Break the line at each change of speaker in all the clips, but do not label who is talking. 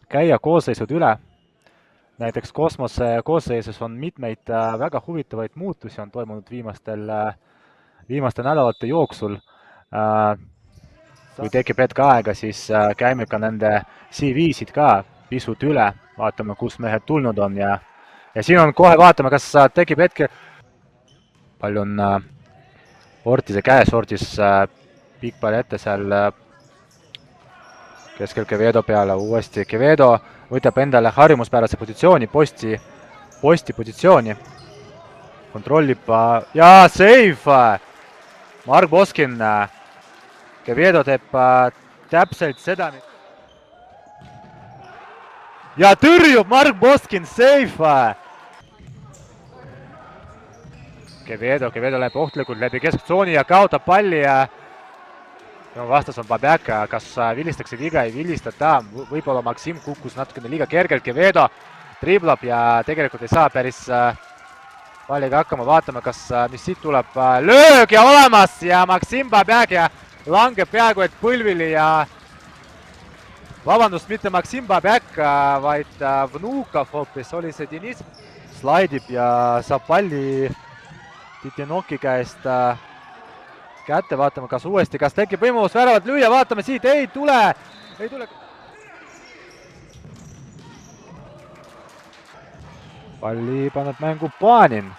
käia koosseisud üle. Näiteks kosmose koosseisus on mitmeid väga huvitavaid muutusi on toimunud viimaste nädalate jooksul. Kui tekib hetk aega, siis käime ka nende CV-sid ka pisut üle, vaatame, kus mehed tulnud on ja siin on kohe vaatame, kas tekib hetke, palju on Ortise käes, Ortis pikk pall ette seal keskel Quevedo peale, uuesti Quevedo võtab endale harjumuspärase positsiooni, posti positsiooni, kontrollib ja save! Mark Boskin, Quevedo teeb täpselt seda ja tõrjub Mark Boskin, save! Quevedo läheb ohtlikult läbi kesktsooni ja kaotab palli ja vastas on Babjaka, kas vilistakse liiga, ei vilistata, võib-olla Maksim kukkus natukene liiga kergelt, Quevedo driblab ja tegelikult ei saa päris palliga hakkama, vaatame, mis siit tuleb, löög ja olemas ja Maksim Babjaka langeb peaaegu et põlvili ja vabandust, mitte Maksim Babjaka, vaid Vnukov hoopis, oli see Deniss, slaidib ja saab palli Titinoki käest kätte, vaatame, kas tekib võimalus väravat lüüa, vaatame siit, ei tule. Palli paneb mängu Panin,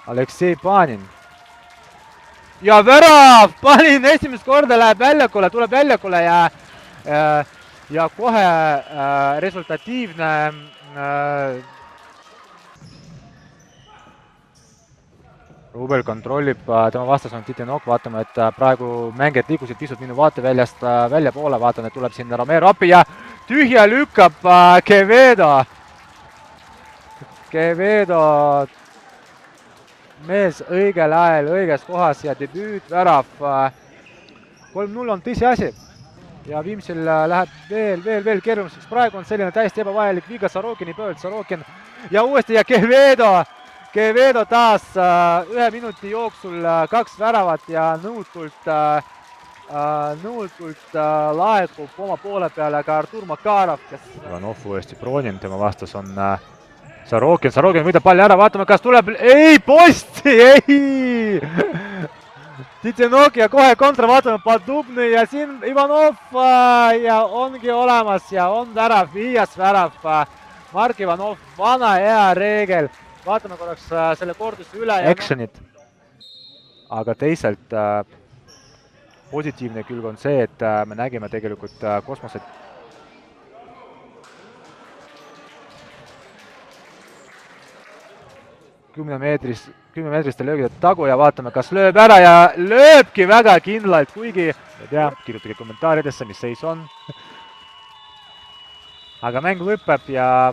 Aleksei Panin. Ja värav, Panin esimest korda läheb väljakule, tuleb väljakule ja kohe resultatiivne Rubel kontrollib, tema vastas on Titinok, vaatame, et praegu mängijad liigusid pisut minu vaateväljast välja poole, vaatan, et tuleb sinna Romero appi ja tühja lükkab Quevedo. Quevedo, mees õigel ajal, õiges kohas ja debüüt, värav. 3-0 on tõsiasi ja Viimsil läheb veel keeruliseks. Praegu on selline täiesti ebavajalik viga Sorokini pöölt, Sorokin ja uuesti ja Quevedo taas 1 minuti jooksul 2 väravat ja nõutult laekub oma poole peale ka Artur Makarov, kes Ivanov uuesti Bronin, tema vastas on Sorokin võidab palli ära, vaatame, kas tuleb, ei, posti, ei! Titinok ja kohe kontra, vaatame, Padubny ja siin Ivanov ja ongi olemas ja on värav, 5. värav, Mark Ivanov, vana hea reegel. Vaatame korraks selle korduse üle. Actionid. Aga teisalt positiivne külg on see, et me nägime tegelikult kosmoset 10-meetriste löögide tagu ja vaatame, kas lööb ära ja lööbki väga kindlalt, kuigi ei tea, kirjutage kommentaaridesse, mis seis on. Aga mäng lõpeb ja